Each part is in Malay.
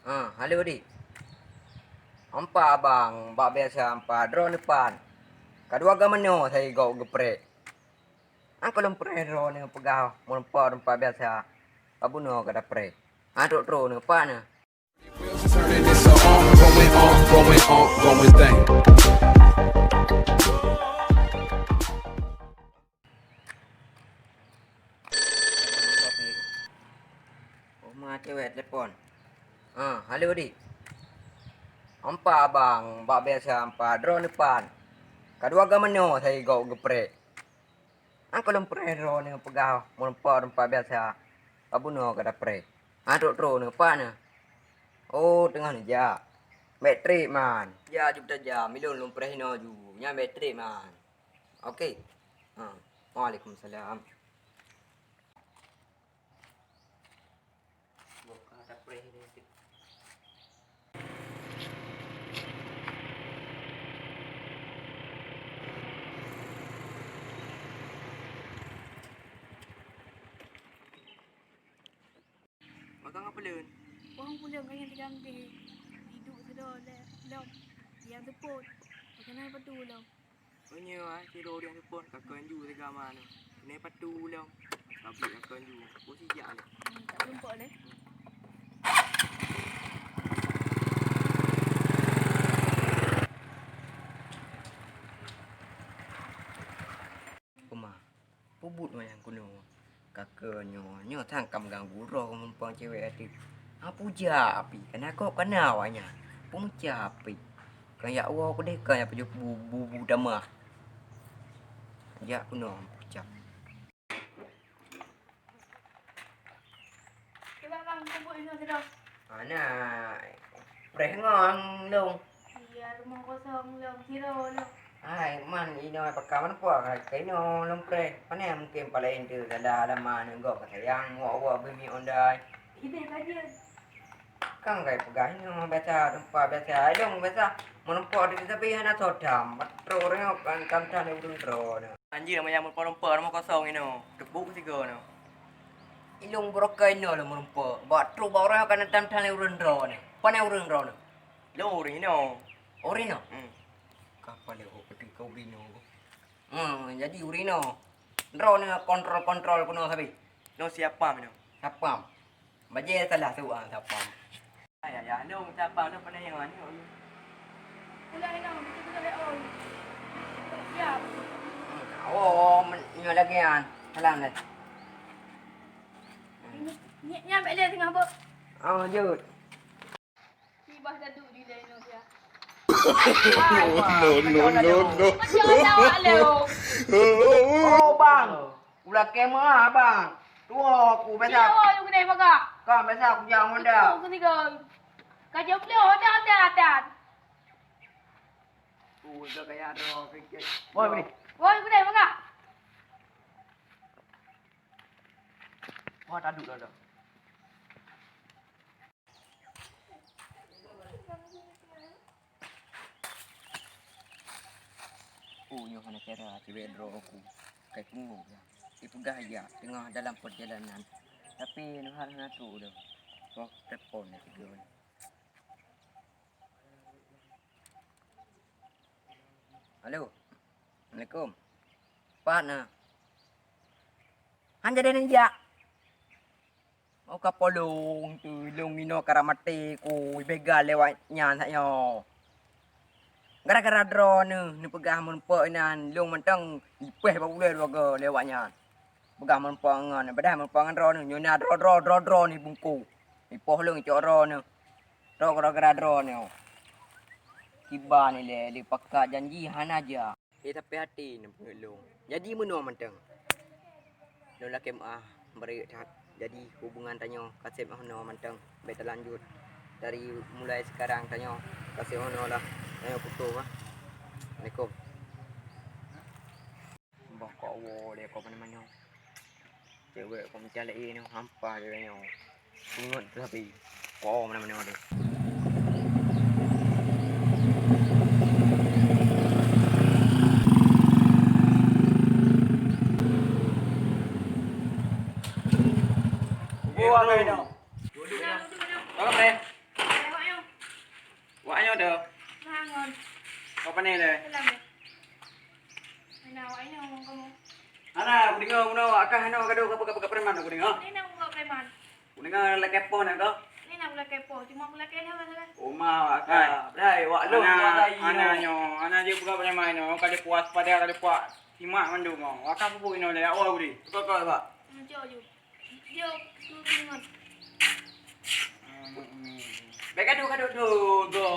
Halo dik. Hampa abang, bak biasa hampa drone depan. Kadua gamano saya gau geprek. Angko lempre drone pegah mempa rempa biasa. Abuno kada pre. Aduk drone pa na. Turning this going thing. Rumah cewek telepon. Halo dik. Hampa abang, bak biasa hampa drone depan. Kadua gamano saya gau geprek. Angko lempre drone pegah mempa rempa biasa. Abuno kada pre. Aduk drone pa na. Oh, tengah ni ja. Bateri man. Ja juta jam. Milon lumpre hino ju. Nya bateri man. Okey. Waalaikumsalam. Buka ada pre ni. Makan apa leun? Orang pulang kan yang tergambil. Hidup sudah lom. Yang teput. Kenapa patu lom? Punya tidur dia pun kakak ju tiga mana. Kena patu long. Tapi kakak ju. Bosi jak le. Tak jumpa leh. Kuma. Pubut yang kuno. Kakaknya nyo tangkam ganggu roh mempang cewek adik. Apa japi? Kena kau kena awaknya. Pun japi. Kayak awak deh kayak pejuk bubu damah. Ya kuno pucap. Coba bang, kumpul ini sudah. Anak. Prengang long. Iya, rumah kosong lom. Kira lom. Ai man ino pakaman po kay no lumpre. Pane mungkin pala ente dada lama nenggo katayang ngo bumi ondai. Kita kaji. Kang kay pagay no beta tempa beta dong beta menempo di tapi hana sodam. Matro reo kan kamtan urun drone. Anjir maya menempo mo kosong ino. Tebuk sigo no. Ilung brokai no lo menempo. Batru bawra kan kamtan urun drone. Pane urun drone. Lo urino. Urino. Kapal dia ketika urino. Jadi urino. Drone kontrol kuno sabi. No siapa mino? Siapa? Baje salah tu siapa? Ya, no siapa no pana yang ani. Pula ini, kita boleh on. Siap. Oh, nyo lagi an. Salam dah. Nyampe dia tengah apa? Jut. Tiba dah duduk di dalam dia. No. Macam awak lo. Oh, bang. Ulah kemah, bang. Tua aku Kira biasa. awak yang kena pakai. Kau biasa aku jangan honda. Aku ketiga. Kajak beliau hotel. Udah kayak ro fikir. Boy, beri. Woi, kena pakai. Wah, taduk dah. Nyo hana cara cewek draw aku. Kayak tunggu ya. Ibu gaya tengah dalam perjalanan. Tapi nu hal na tu dah. Kau telepon ni tiga ni. Halo. Assalamualaikum. Pana. Han jadi ninja. Mau kapolong tu long ino karamate ku begal lewat nyan sakyo. Gara-gara drone ni pegah menpa inan long mentang ipeh ba boleh dua lewatnya. Pegah menpa ngan bedah menpa ngan drone nyona drone ni bungku. Ipoh long cok drone. Gara-gara drone ni. Kiba ni le di pakak janji han aja. Tapi hati ni long. Jadi menua mentang. Long lah kemah beri jadi hubungan tanya kasih hono mentang beta lanjut dari mulai sekarang tanya kasih hono lah. Ayo putu ah. Assalamualaikum. Mbak kau boleh kau mana-mana. Cewek kau mencari ini hampa je ni. Ingat tapi kau mana-mana ada. Gua apa ini? Duduk. Apa ni? apa nih deh? Alam deh. Mana awak ini ngomong kamu? Ana, aku dengar mana akah ana kado kapag preman aku dengar. Ini nak buat preman. Aku dengar lek kepo nak kau. Ini nak buat kepo. Cuma buat kepo lah. Oma akah. Dai, wak lu Ana dia buka preman nyo, kali puas pada kali puas. Simak mandu mau. Akah buku ino le awak budi. Kau Pak. Macam je. Dia kuingat. Baik kado tu, go.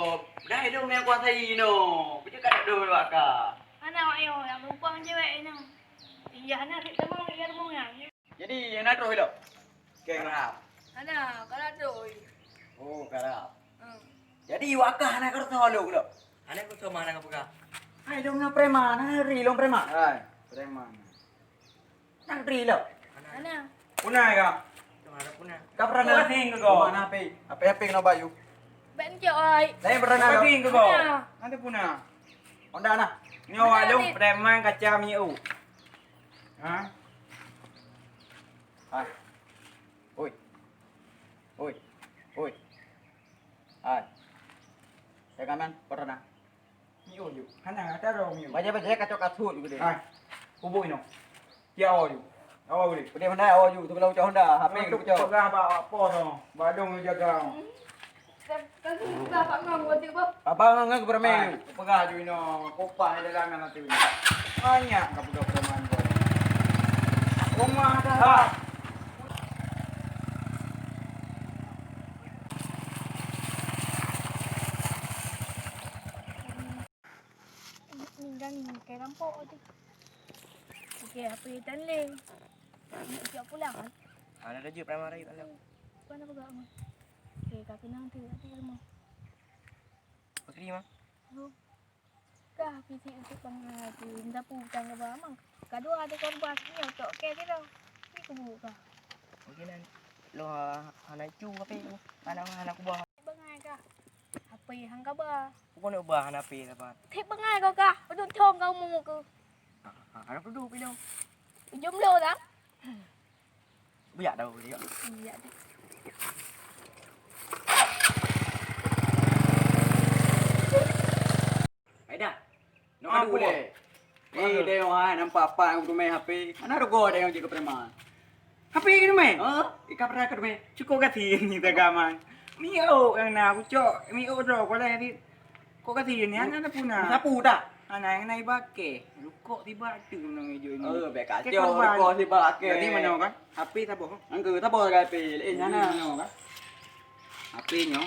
Dai lu yang kuasai no. Punya kado dulu akak. Anak awak yo yang lupa cewek ini. Iya, anak kita mau iya rumah yang. Jadi yang nak terus lo. Kerap. Anak kalau tu. Oh, kerap. Jadi wakah anak kerja lu lo. Anak kerja mana kau pegang? Hai dong na preman, ana ri long preman. Hai, preman. Nang ri lo. Anak. Punai ka. Mana pun nak. Ka pernah ting ko. Mana pe? Apa na bayu? Ben joy. Saya pernah Apa ka ting ting ko? ko. Nanti punah. Onda na. Nyo along preman kaca mi u. Ha? Hai. Oi. Oi. Oi. Hai. Saya kanan pernah. Miu yu. Hana ada ro miu. Baca kacau kasut gitu deh. Hai. Kubu ino. Kia o yu. Awak boleh. Kau Honda awak tu kalau cakap Honda, HP Apa kau tu cakap. pegang apa tu? Badung jaga. Kan bapak ngomong tu bab. Abang ngang bermain. Pegang tu ino. Kopak di dalam nanti ini. Banyak kau pegang preman kau. Rumah dah. Minggan kayak rampok tu. Okey, apa yang tanleng? Nak siap pulang kan? Ada je preman lagi tak ada. Mana pegang mah? Okey, kak kenang tu ada rumah. Pergi mah. Kah fisik untuk pangai tu. Minta putang ke bawah. Kedua ada korban ni untuk okey kita. Ni kubu kah? Okey nan. Lo hana cu apa tu? Anak aku buah. Bengai kah? Apa yang hang kabar? Aku nak ubah hana pi dapat. Thép bengai kau kah? Udut thong kau mu ke? Anak tu duduk pilih. Jom lo dah. Biar dah dia. Iya dah. Aida. Nak adu deh. Eh, dia orang nampak apa yang tu main HP. Mana ada gua dia yang jaga preman. HP ni main. Ika pernah ke main. Cukup kasi ni tagaman. Mio yang nak aku cok. Mio tu kau dah ni. Kau kasi ni anak ada puna. Sapu dah. Anak yang naik bake. Lukok tiba tu nang hijau ni. Baik kacau. Kau si bak. Jadi mana kan? HP tak boh. Angku tak boleh HP. Eh Mana sana. kan? HP nyo.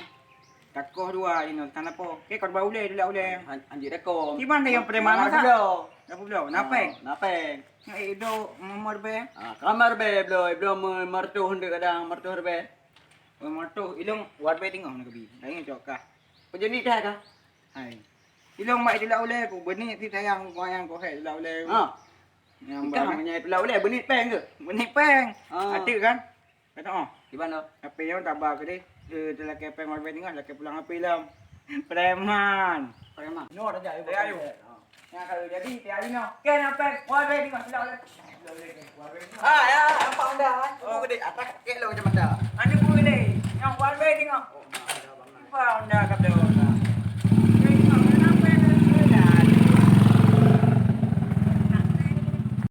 Takoh dua ini tanah po. Ke kau bau le dulu le. Anjir rekong. Di mana yang preman masa? Dah belum. Napeng. Napeng. Yang itu nomor be. Kamar be belum mertu hendak kadang mertu be. Mertu ilong wat be tengok nak kebi. Dah ingat cokah. Penjeni dah kah? Hai. Ilong mai dulu le aku benih ti sayang kau yang kau hai dulu le. Yang Kan barang menyai pelau le benit peng ke? benih peng. Ah. Ada kan? Kata oh. Di mana? Apa yang tabah ke dia? Dalam kepeng wat be tengok laki pulang apa lam. Preman. Preman. No dah jadi. Ayo. Yang kalau jadi tiada no. Ken apa? Wat be tengok dulu le. Ya, nampak anda kan? Oh, gede atas kek lo macam mana? Anda pun gede. Yang wat be tengok. Apa anda kata?